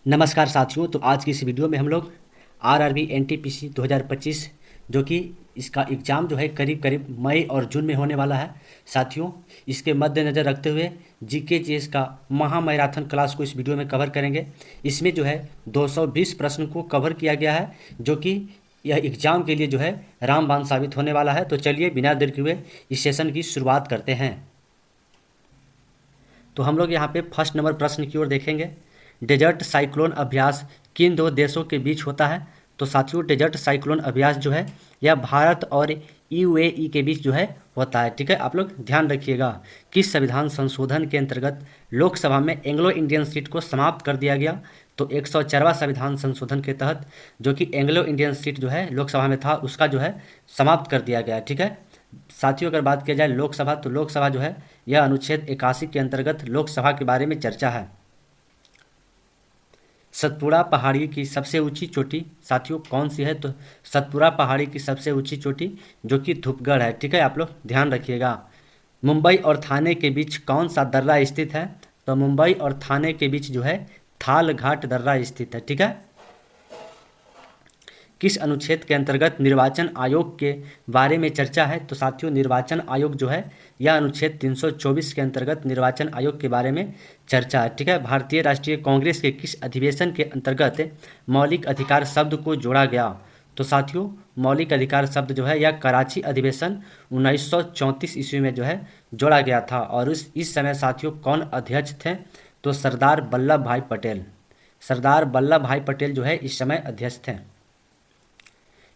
नमस्कार साथियों। तो आज की इस वीडियो में हम लोग आरआरबी एनटीपीसी 2025 जो कि इसका एग्ज़ाम जो है करीब करीब मई और जून में होने वाला है साथियों, इसके मद्देनज़र रखते हुए जीके जीएस का महा मैराथन क्लास को इस वीडियो में कवर करेंगे। इसमें जो है 220 प्रश्न को कवर किया गया है जो कि यह एग्ज़ाम के लिए जो है रामबाण साबित होने वाला है। तो चलिए बिना देर किए हुए इस सेशन की शुरुआत करते हैं। तो हम लोग यहाँ पे फर्स्ट नंबर प्रश्न की ओर देखेंगे। डेजर्ट साइक्लोन अभ्यास किन दो देशों के बीच होता है? तो साथियों डेजर्ट साइक्लोन अभ्यास जो है यह भारत और यूएई के बीच जो है होता है। ठीक है, आप लोग ध्यान रखिएगा। किस संविधान संशोधन के अंतर्गत लोकसभा में एंग्लो इंडियन सीट को समाप्त कर दिया गया? तो 104वां संविधान संशोधन के तहत जो कि एंग्लो इंडियन सीट जो है लोकसभा में था उसका जो है समाप्त कर दिया गया। ठीक है साथियों, अगर बात किया जाए लोकसभा, तो लोकसभा जो है यह अनुच्छेद 81 के अंतर्गत लोकसभा के बारे में चर्चा है। सतपुड़ा पहाड़ी की सबसे ऊंची चोटी साथियों कौन सी है? तो सतपुड़ा पहाड़ी की सबसे ऊंची चोटी जो कि धूपगढ़ है। ठीक है, आप लोग ध्यान रखिएगा। मुंबई और थाने के बीच कौन सा दर्रा स्थित है? तो मुंबई और थाने के बीच जो है थाल घाट दर्रा स्थित है। ठीक है, किस अनुच्छेद के अंतर्गत निर्वाचन आयोग के बारे में चर्चा है? तो साथियों निर्वाचन आयोग जो है यह अनुच्छेद 324 के अंतर्गत निर्वाचन आयोग के बारे में चर्चा है। ठीक है, भारतीय राष्ट्रीय कांग्रेस के किस अधिवेशन के अंतर्गत मौलिक अधिकार शब्द को जोड़ा गया? तो साथियों मौलिक अधिकार शब्द जो है यह कराची अधिवेशन 1934 ईस्वी में जो है जोड़ा गया था। और इस समय साथियों कौन अध्यक्ष थे? तो सरदार वल्लभ भाई पटेल। सरदार वल्लभ भाई पटेल जो है इस समय अध्यक्ष थे।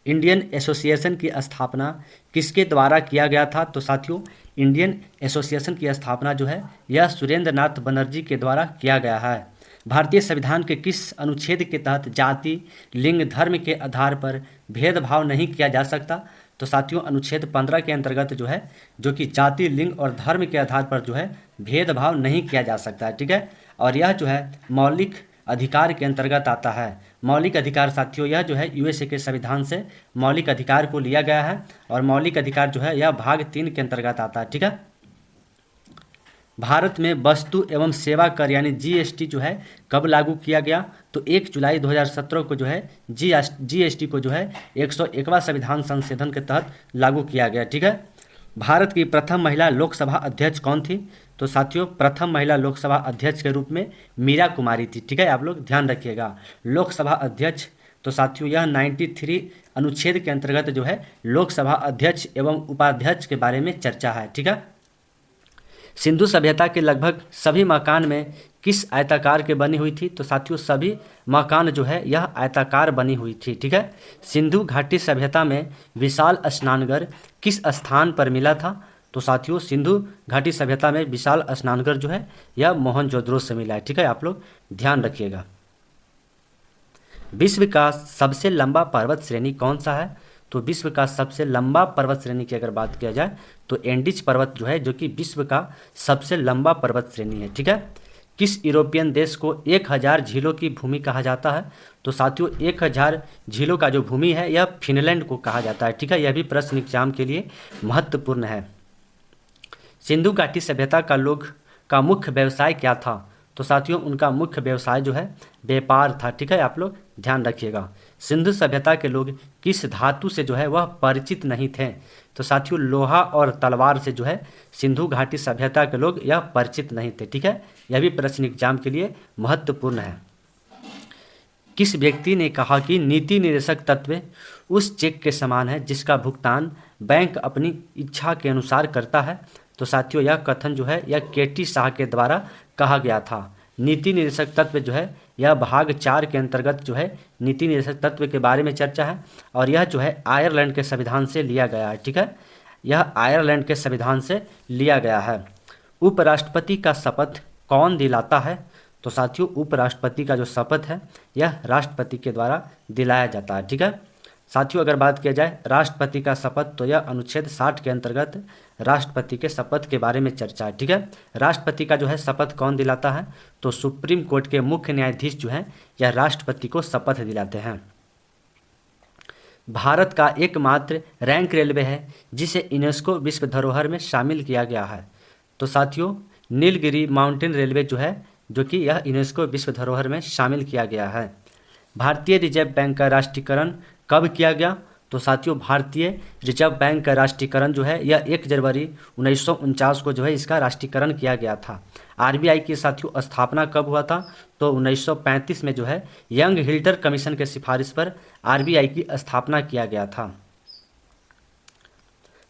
इंडियन एसोसिएशन की स्थापना किसके द्वारा किया गया था? तो साथियों इंडियन एसोसिएशन की स्थापना जो है यह सुरेंद्र नाथ बनर्जी के द्वारा किया गया है। भारतीय संविधान के किस अनुच्छेद के तहत जाति लिंग धर्म के आधार पर भेदभाव नहीं किया जा सकता? तो साथियों अनुच्छेद 15 के अंतर्गत जो है जो कि जाति लिंग और धर्म के आधार पर जो है भेदभाव नहीं किया जा सकता है। ठीक है, और यह जो है मौलिक अधिकार के अंतर्गत आता है। मौलिक अधिकार साथियों यह जो है यूएसए के संविधान से मौलिक अधिकार को लिया गया है और मौलिक अधिकार जो है यह भाग 3 के अंतर्गत आता है। ठीक है, भारत में वस्तु एवं सेवा कर यानी जीएसटी जो है कब लागू किया गया? तो 1 जुलाई 2017 को जो है जीएसटी को जो है 101वां संविधान संशोधन के तहत लागू किया गया। ठीक है, भारत की प्रथम महिला लोकसभा अध्यक्ष कौन थी? तो साथियों प्रथम महिला लोकसभा अध्यक्ष के रूप में मीरा कुमारी थी। ठीक है, आप लोग ध्यान रखिएगा। लोकसभा अध्यक्ष तो साथियों यह 93 अनुच्छेद के अंतर्गत जो है लोकसभा अध्यक्ष एवं उपाध्यक्ष के बारे में चर्चा है। ठीक है, सिंधु सभ्यता के लगभग सभी मकान में किस आयताकार के बनी हुई थी? तो साथियों सभी मकान जो है यह आयताकार बनी हुई थी। ठीक है, सिंधु घाटी सभ्यता में विशाल स्नानघर किस स्थान पर मिला था? तो साथियों सिंधु घाटी सभ्यता में विशाल स्नानघर जो है यह मोहनजोदड़ो से मिला है। ठीक है, आप लोग ध्यान रखिएगा। विश्व का सबसे लंबा पर्वत श्रेणी कौन सा है? तो विश्व का सबसे लंबा पर्वत श्रेणी की अगर बात किया जाए तो एंडीज पर्वत जो है जो कि विश्व का सबसे लंबा पर्वत श्रेणी है। ठीक है, किस यूरोपियन देश को 1000 झीलों की भूमि कहा जाता है? तो साथियों 1000 झीलों का जो भूमि है यह फिनलैंड को कहा जाता है। ठीक है, यह भी प्रश्न एग्जाम के लिए महत्वपूर्ण है। सिंधु घाटी सभ्यता का लोग का मुख्य व्यवसाय क्या था? तो साथियों उनका मुख्य व्यवसाय जो है व्यापार था। ठीक है, आप लोग ध्यान रखिएगा। सिंधु सभ्यता के लोग किस धातु से जो है वह परिचित नहीं थे? तो साथियों लोहा और तलवार से जो है सिंधु घाटी सभ्यता के लोग यह परिचित नहीं थे। ठीक है, यह भी प्रश्न एग्जाम के लिए महत्वपूर्ण है। किस व्यक्ति ने कहा कि नीति निर्देशक तत्व उस चेक के समान है जिसका भुगतान बैंक अपनी इच्छा के अनुसार करता है? तो साथियों यह कथन जो है यह केटी शाह के द्वारा कहा गया था। नीति निर्देशक तत्व जो है यह भाग 4 के अंतर्गत जो है नीति निर्देशक तत्व के बारे में चर्चा है और यह जो है आयरलैंड के संविधान से लिया गया है। ठीक है, यह आयरलैंड के संविधान से लिया गया है। उपराष्ट्रपति का शपथ कौन दिलाता है? तो साथियों उपराष्ट्रपति का जो शपथ है यह राष्ट्रपति के द्वारा दिलाया जाता है। ठीक है, साथियों अगर बात किया जाए राष्ट्रपति का शपथ तो यह अनुच्छेद 60 के अंतर्गत राष्ट्रपति के शपथ के बारे में चर्चा है। ठीक है, राष्ट्रपति का जो है शपथ कौन दिलाता है? तो सुप्रीम कोर्ट के मुख्य न्यायाधीश जो हैं यह राष्ट्रपति को शपथ दिलाते हैं। भारत का एकमात्र रैंक रेलवे है जिसे यूनेस्को विश्व धरोहर में शामिल किया गया है। तो साथियों नीलगिरी माउंटेन रेलवे जो है जो कि यह यूनेस्को विश्व धरोहर में शामिल किया गया है। भारतीय रिजर्व बैंक का राष्ट्रीयकरण कब किया गया? तो साथियों भारतीय रिजर्व बैंक का राष्ट्रीयकरण जो है यह 1 जनवरी 1949 को जो है इसका राष्ट्रीयकरण किया गया था। आरबीआई की साथियों स्थापना कब हुआ था? तो 1935 में जो है यंग हिल्डर कमीशन के सिफारिश पर आरबीआई की स्थापना किया गया था।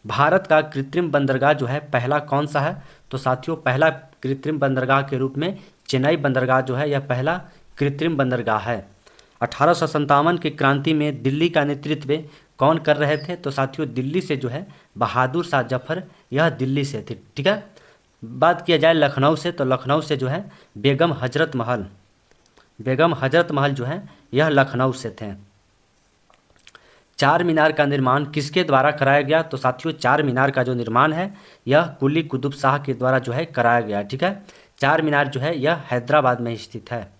भारत का कृत्रिम बंदरगाह जो है पहला कौन सा है? तो साथियों पहला कृत्रिम बंदरगाह के रूप में चेन्नई बंदरगाह जो है यह पहला कृत्रिम बंदरगाह है। 1857 की क्रांति में दिल्ली का नेतृत्व कौन कर रहे थे? तो साथियों दिल्ली से जो है बहादुर शाह जफर यह दिल्ली से थे। ठीक है, बात किया जाए लखनऊ से तो लखनऊ से जो है बेगम हजरत महल जो है यह लखनऊ से थे। चार मीनार का निर्माण किसके द्वारा कराया गया? तो साथियों चार मीनार का जो निर्माण है यह कुली कुतुब शाह के द्वारा जो है कराया गया। ठीक है, चार मीनार जो है यह हैदराबाद में स्थित है।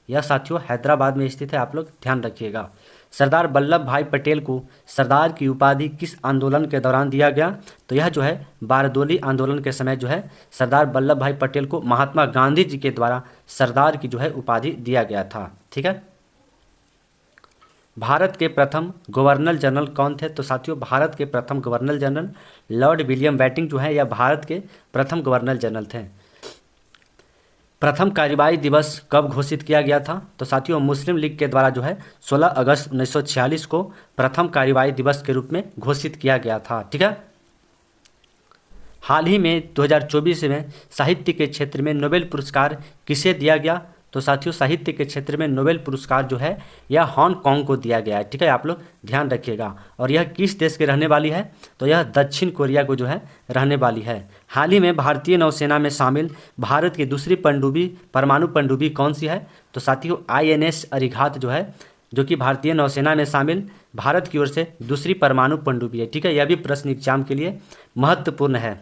यह साथियों हैदराबाद में स्थित है, आप लोग ध्यान रखिएगा। सरदार वल्लभ भाई पटेल को सरदार की उपाधि किस आंदोलन के दौरान दिया गया? तो यह जो है बारदोली आंदोलन के समय जो है सरदार वल्लभ भाई पटेल को महात्मा गांधी जी के द्वारा सरदार की जो है उपाधि दिया गया था। ठीक है, भारत के प्रथम गवर्नर जनरल कौन थे? तो साथियों भारत के प्रथम governor general Lord William Bentinck जो है यह भारत के प्रथम गवर्नर जनरल थे। प्रथम कार्यवाही दिवस कब घोषित किया गया था? तो साथियों मुस्लिम लीग के द्वारा जो है 16 अगस्त 1946 को प्रथम कार्यवाही दिवस के रूप में घोषित किया गया था। ठीक है, हाल ही में 2024 में साहित्य के क्षेत्र में नोबेल पुरस्कार किसे दिया गया? तो साथियों साहित्य के क्षेत्र में नोबेल पुरस्कार जो है यह हांगकांग को दिया गया है। ठीक है, आप लोग ध्यान रखिएगा। और यह किस देश के रहने वाली है? तो यह दक्षिण कोरिया को जो है रहने वाली है। हाल ही में भारतीय नौसेना में शामिल भारत की दूसरी परमाणु पनडुब्बी कौन सी है? तो साथियों INS अरिघात जो है, जो कि भारतीय नौसेना में शामिल भारत की ओर से दूसरी परमाणु पनडुब्बी है। ठीक है, यह भी प्रश्न एग्जाम के लिए महत्वपूर्ण है।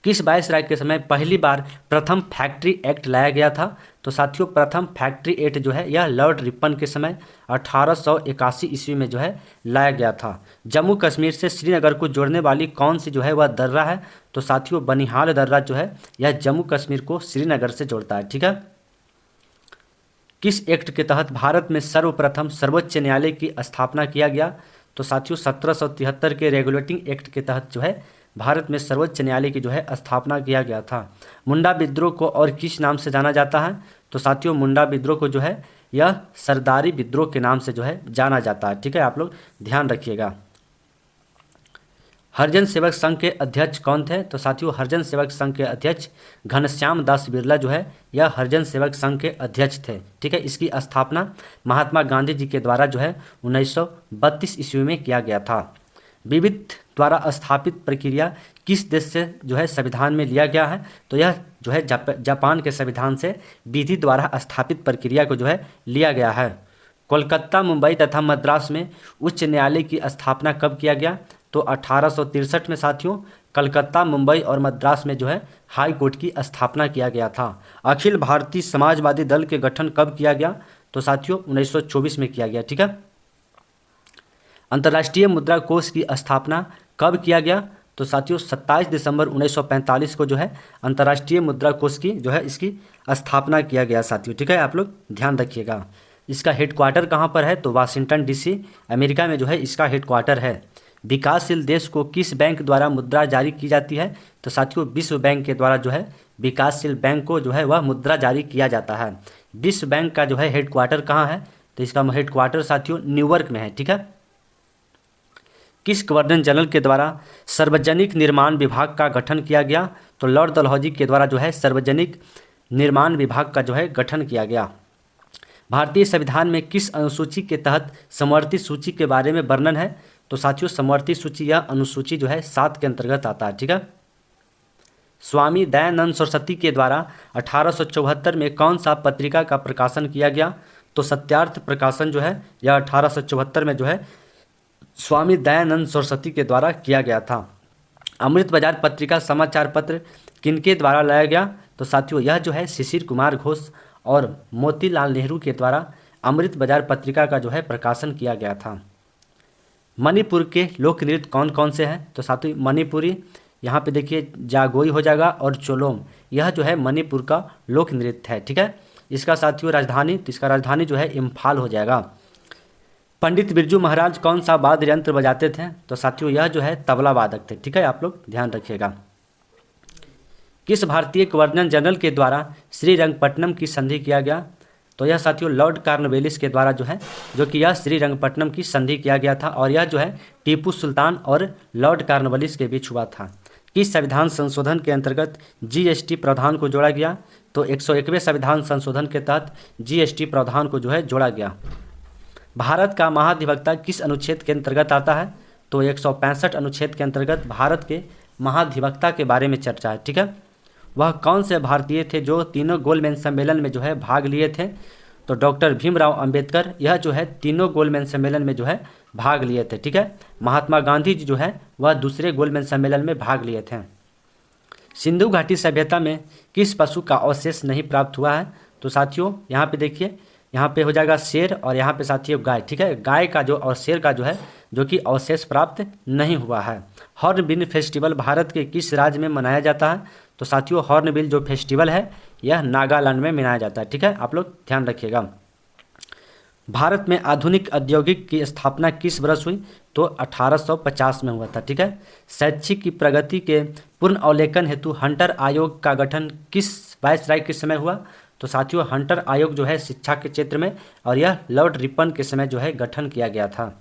किस वायसराय के समय पहली बार प्रथम फैक्ट्री एक्ट लाया गया था? तो साथियों प्रथम फैक्ट्री एक्ट जो है यह लॉर्ड रिपन के समय 1881 ईस्वी में जो है लाया गया था। जम्मू कश्मीर से श्रीनगर को जोड़ने वाली कौन सी जो है वह दर्रा है? तो साथियों बनिहाल दर्रा जो है यह जम्मू कश्मीर को श्रीनगर से जोड़ता है। ठीक है, किस एक्ट के तहत भारत में सर्वप्रथम सर्वोच्च न्यायालय की स्थापना किया गया? तो साथियों 1773 के रेगुलेटिंग एक्ट के तहत जो है भारत में सर्वोच्च न्यायालय की जो है स्थापना किया गया था। मुंडा विद्रोह को और किस नाम से जाना जाता है? तो साथियों मुंडा विद्रोह को जो है यह सरदारी विद्रोह के नाम से जो है जाना जाता है। ठीक है, आप लोग ध्यान रखिएगा। हरिजन सेवक संघ के अध्यक्ष कौन थे? तो साथियों हरिजन सेवक संघ के अध्यक्ष घनश्याम दास बिरला जो है यह हरिजन सेवक संघ के अध्यक्ष थे। ठीक है, इसकी स्थापना महात्मा गांधी जी के द्वारा जो है 1932 ईस्वी में किया गया था। विविध द्वारा स्थापित प्रक्रिया किस देश से जो है संविधान में लिया गया है? तो यह जो है जापान के संविधान से विधि द्वारा स्थापित प्रक्रिया को जो है लिया गया है। कोलकाता, मुंबई तथा मद्रास में उच्च न्यायालय की स्थापना कब किया गया? तो 1863 में साथियों कलकत्ता, मुंबई और मद्रास में जो है हाई कोर्ट की स्थापना किया गया था। अखिल भारतीय समाजवादी दल के गठन कब किया गया? तो साथियों 1924 में किया गया। ठीक है, अंतर्राष्ट्रीय मुद्रा कोष की स्थापना कब किया गया? तो साथियों 27 दिसंबर 1945 को जो है अंतर्राष्ट्रीय मुद्रा कोष की जो है इसकी स्थापना किया गया साथियों। ठीक है, आप लोग ध्यान रखिएगा। इसका हेडक्वार्टर कहाँ पर है? तो वाशिंगटन DC अमेरिका में जो है इसका हेडक्वार्टर है। विकासशील देश को किस बैंक द्वारा मुद्रा जारी की जाती है? तो साथियों विश्व बैंक के द्वारा जो है विकासशील बैंक को जो है वह मुद्रा जारी किया जाता है। विश्व बैंक का जो है हेडक्वार्टर कहाँ है? तो इसका हेडक्वार्टर साथियों न्यूयॉर्क में है। ठीक है, किस गवर्नर जनरल के द्वारा सार्वजनिक निर्माण विभाग का गठन किया गया? तो लॉर्ड डलहौजी के द्वारा जो है सार्वजनिक निर्माण विभाग का जो है गठन किया गया। भारतीय संविधान में किस अनुसूची के तहत समवर्ती सूची के बारे में वर्णन है? तो साथियों समवर्ती सूची यह अनुसूची जो है 7 के अंतर्गत आता है। ठीक है, स्वामी दयानंद सरस्वती के द्वारा 1874 में कौन सा पत्रिका का प्रकाशन किया गया? तो सत्यार्थ प्रकाशन जो है यह 1874 में जो है स्वामी दयानंद सरस्वती के द्वारा किया गया था। अमृत बाजार पत्रिका समाचार पत्र किनके द्वारा लाया गया? तो साथियों यह जो है शिशिर कुमार घोष और मोतीलाल नेहरू के द्वारा अमृत बाजार पत्रिका का जो है प्रकाशन किया गया था। मणिपुर के लोक नृत्य कौन कौन से हैं? तो साथियों मणिपुरी यहाँ पे देखिए जागोई हो जाएगा, और चोलोम यह जो है मणिपुर का लोक नृत्य है, ठीक है। इसका साथियों राजधानी, तो इसका राजधानी जो है इम्फाल हो जाएगा। पंडित बिरजू महाराज कौन सा वाद्य यंत्र बजाते थे? तो साथियों यह जो है तबला वादक थे, ठीक है, आप लोग ध्यान रखिएगा। किस भारतीय गवर्नर जनरल के द्वारा श्रीरंगपट्टनम की संधि किया गया? तो यह साथियों लॉर्ड कॉर्नवालिस के द्वारा जो है, जो कि यह श्रीरंगपट्टनम की संधि किया गया था, और यह जो है टीपू सुल्तान और लॉर्ड कॉर्नवालिस के बीच हुआ था। किस संविधान संशोधन के अंतर्गत जीएसटी प्रावधान को जोड़ा गया? तो 101वें संविधान संशोधन के तहत जीएसटी प्रावधान को जो है जोड़ा गया। भारत का महाधिवक्ता किस अनुच्छेद के अंतर्गत आता है? तो 165 अनुच्छेद के अंतर्गत भारत के महाधिवक्ता के बारे में चर्चा है, ठीक है। वह कौन से भारतीय थे जो तीनों गोलमेज सम्मेलन में जो है भाग लिए थे? तो डॉक्टर भीमराव अंबेडकर यह जो है तीनों गोलमेज सम्मेलन में जो है भाग लिए थे, ठीक है। महात्मा गांधी जी जो है वह दूसरे गोलमेज सम्मेलन में भाग लिए थे। सिंधु घाटी सभ्यता में किस पशु का अवशेष नहीं प्राप्त हुआ है? तो साथियों यहाँ पे देखिए, यहाँ पे हो जाएगा शेर, और यहाँ पे साथियों गाय, ठीक है। गाय का जो और शेर का जो है जो कि अवशेष प्राप्त नहीं हुआ है। हॉर्नबिल फेस्टिवल भारत के किस राज्य में मनाया जाता है? तो साथियों हॉर्नबिल जो फेस्टिवल है यह नागालैंड में मनाया जाता है, ठीक है, आप लोग ध्यान रखिएगा। भारत में आधुनिक औद्योगिक की स्थापना किस वर्ष हुई? तो 1850 में हुआ था, ठीक है। शैक्षिक की प्रगति के पूर्ण अवलोकन हेतु हंटर आयोग का गठन किस वायसराय के समय हुआ? तो साथियों हंटर आयोग जो है शिक्षा के क्षेत्र में, और यह लॉर्ड रिपन के समय जो है गठन किया गया था।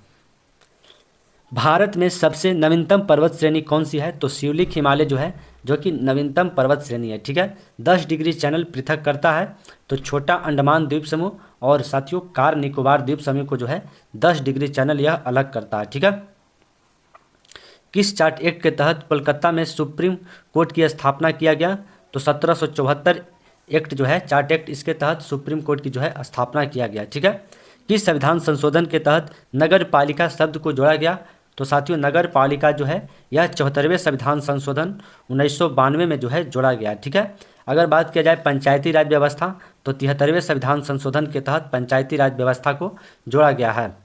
भारत में सबसे नवीनतम पर्वत श्रेणी कौन सी है? तो शिवलिक हिमालय जो है जो कि नवीनतम पर्वत श्रेणी है, ठीक है। 10 डिग्री चैनल पृथक करता है, तो छोटा अंडमान द्वीप समूह और साथियों कार निकोबार द्वीप समूह को जो है 10 डिग्री चैनल यह अलग करता है, ठीक है। किस चार्ट एक्ट के तहत कोलकाता में सुप्रीम कोर्ट की स्थापना किया गया? तो 1774 एक्ट जो है चार्ट एक्ट, इसके तहत सुप्रीम कोर्ट की जो है स्थापना किया गया, ठीक है। किस संविधान संशोधन के तहत नगर पालिका शब्द को जोड़ा गया? तो साथियों नगर पालिका जो है यह 74वें संविधान संशोधन 1992 में जो है जोड़ा गया, ठीक है। अगर बात किया जाए पंचायती राज व्यवस्था, तो 73वें संविधान संशोधन के तहत पंचायती राज व्यवस्था को जोड़ा गया है।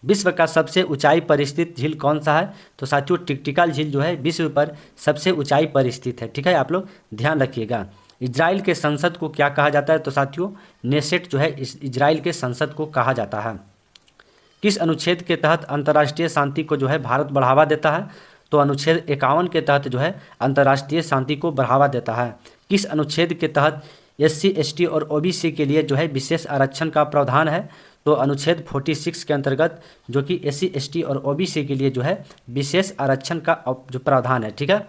विश्व का सबसे ऊंचाई पर स्थित झील कौन सा है? तो साथियों टिकटिका झील जो है विश्व पर सबसे ऊंचाई पर स्थित है, ठीक है, आप लोग ध्यान रखिएगा। इजराइल के संसद को क्या कहा जाता है? तो साथियों नेसेट जो है इस इजराइल के संसद को कहा जाता है। किस अनुच्छेद के तहत अंतर्राष्ट्रीय शांति को जो है भारत बढ़ावा देता है? तो अनुच्छेद 51 के तहत जो है अंतर्राष्ट्रीय शांति को बढ़ावा देता है। किस अनुच्छेद के तहत SC ST और OBC के लिए जो है विशेष आरक्षण का प्रावधान है? तो अनुच्छेद 46 के अंतर्गत जो कि SC ST और OBC के लिए जो है विशेष आरक्षण का जो प्रावधान है, ठीक है।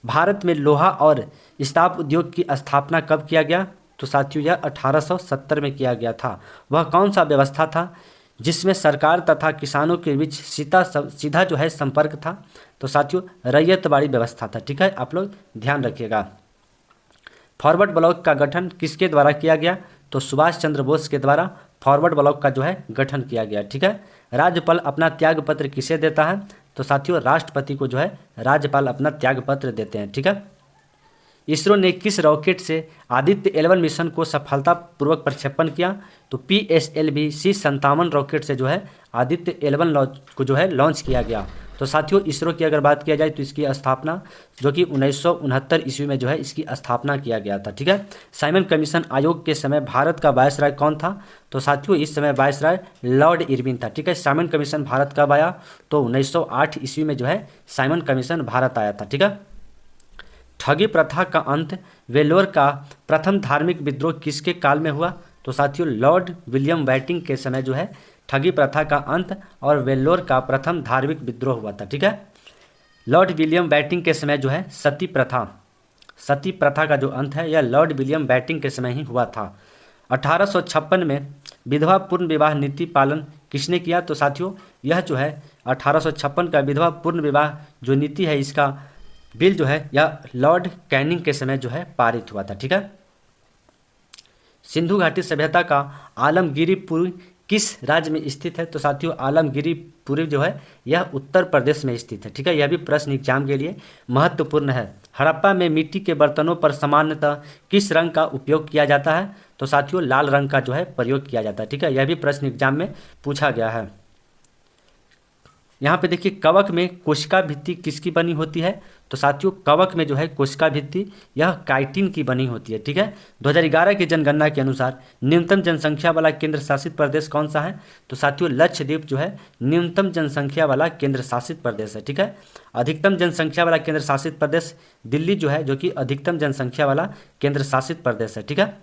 भारत में लोहा और इस्पात उद्योग की स्थापना कब किया गया? तो साथियों यह 1870 में किया गया था। वह कौन सा व्यवस्था था जिसमें सरकार तथा किसानों के बीच सीधा जो है संपर्क था? तो साथियों रैयतवाड़ी व्यवस्था था, ठीक है, आप लोग ध्यान रखिएगा। फॉरवर्ड ब्लॉक का गठन किसके द्वारा किया गया? तो सुभाष चंद्र बोस के द्वारा फॉरवर्ड ब्लॉक का जो है गठन किया गया, ठीक है। राज्यपाल अपना त्याग पत्र किसे देता है? तो साथियों राष्ट्रपति को जो है राज्यपाल अपना त्याग पत्र देते हैं, ठीक है। इसरो ने किस रॉकेट से आदित्य 11 मिशन को सफलतापूर्वक प्रक्षेपण किया? तो PSLV C57 रॉकेट से जो है आदित्य 11 को जो है लॉन्च किया गया। तो साथियों इसरो की अगर बात किया जाए तो इसकी स्थापना जो कि 1969 ईस्वी में जो है इसकी स्थापना किया गया था, ठीक है। साइमन कमीशन आयोग के समय भारत का वायसराय कौन था? तो साथियों इस समय वायसराय लॉर्ड इरविन था, ठीक है। साइमन कमीशन भारत कब आया? तो 1908 ईस्वी में जो है साइमन कमीशन भारत आया था, ठीक है। ठगी प्रथा का अंत, वेल्लोर का प्रथम धार्मिक विद्रोह किसके काल में हुआ? तो साथियों लॉर्ड विलियम बेंटिंक के समय जो है ठगी प्रथा का अंत और वेल्लोर का प्रथम धार्मिक विद्रोह हुआ था, ठीक है। लॉर्ड विलियम बेंटिंक के समय जो है सती प्रथा का जो अंत है यह लॉर्ड विलियम बेंटिंक के समय ही हुआ था। 1856 में विधवा पूर्ण विवाह नीति पालन किसने किया? तो साथियों यह जो है 1856 का विधवा पूर्ण विवाह जो नीति है इसका बिल जो है यह लॉर्ड कैनिंग के समय जो है पारित हुआ था, ठीक है। सिंधु घाटी सभ्यता का आलमगीरपुरी किस राज्य में स्थित है? तो साथियों आलमगीरपुरी जो है यह उत्तर प्रदेश में स्थित है, ठीक है। यह भी प्रश्न एग्जाम के लिए महत्वपूर्ण है। हड़प्पा में मिट्टी के बर्तनों पर सामान्यतः किस रंग का उपयोग किया जाता है? तो साथियों लाल रंग का जो है प्रयोग किया जाता है, ठीक है। यह भी प्रश्न एग्जाम में पूछा गया है। यहाँ पे देखिए कवक में कोशिका भित्ति किसकी बनी होती है, तो साथियों कवक में जो है कोशिका भित्ति यह काइटिन की बनी होती है। ठीक है, 2011 की जनगणना के अनुसार न्यूनतम जनसंख्या वाला केंद्र शासित प्रदेश कौन सा है, तो साथियों लक्षद्वीप जो है न्यूनतम जनसंख्या वाला केंद्र शासित प्रदेश है। ठीक है, अधिकतम जनसंख्या वाला केंद्र शासित प्रदेश दिल्ली जो है, जो कि अधिकतम जनसंख्या वाला केंद्र शासित प्रदेश है। ठीक है,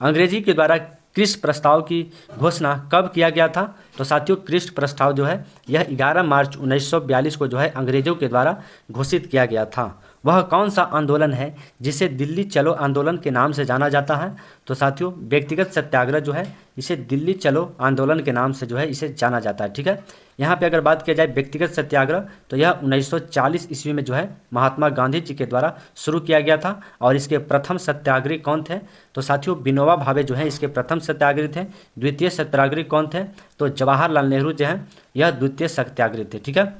अंग्रेजी के द्वारा क्रिस्ट प्रस्ताव की घोषणा कब किया गया था, तो साथियों क्रिस्ट प्रस्ताव जो है यह 11 मार्च 1942 को जो है अंग्रेजों के द्वारा घोषित किया गया था। वह कौन सा आंदोलन है जिसे दिल्ली चलो आंदोलन के नाम से जाना जाता है, तो साथियों व्यक्तिगत सत्याग्रह जो है इसे दिल्ली चलो आंदोलन के नाम से जो है इसे जाना जाता है। ठीक है, यहाँ पे अगर बात किया जाए व्यक्तिगत सत्याग्रह तो यह 1940 ईस्वी में जो है महात्मा गांधी जी के द्वारा शुरू किया गया था। और इसके प्रथम सत्याग्रही कौन थे, तो साथियों विनोबा भावे जो है इसके प्रथम सत्याग्रही थे। द्वितीय सत्याग्रही कौन थे, तो जवाहरलाल नेहरू जो हैं यह द्वितीय सत्याग्रही थे। ठीक है,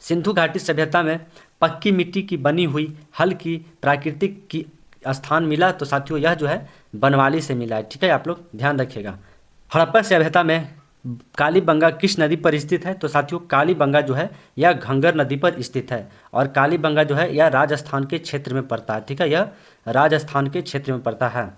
सिंधु घाटी सभ्यता में पक्की मिट्टी की बनी हुई हल की प्राकृतिक की स्थान मिला, तो साथियों यह जो है बनवाली से मिला है। ठीक है, आप लोग ध्यान रखिएगा। हड़प्पा सभ्यता में कालीबंगा किस नदी पर स्थित है, तो साथियों कालीबंगा जो है यह घंगर नदी पर स्थित है। और कालीबंगा जो है यह राजस्थान के क्षेत्र में पड़ता है। ठीक है, यह राजस्थान के क्षेत्र में पड़ता है।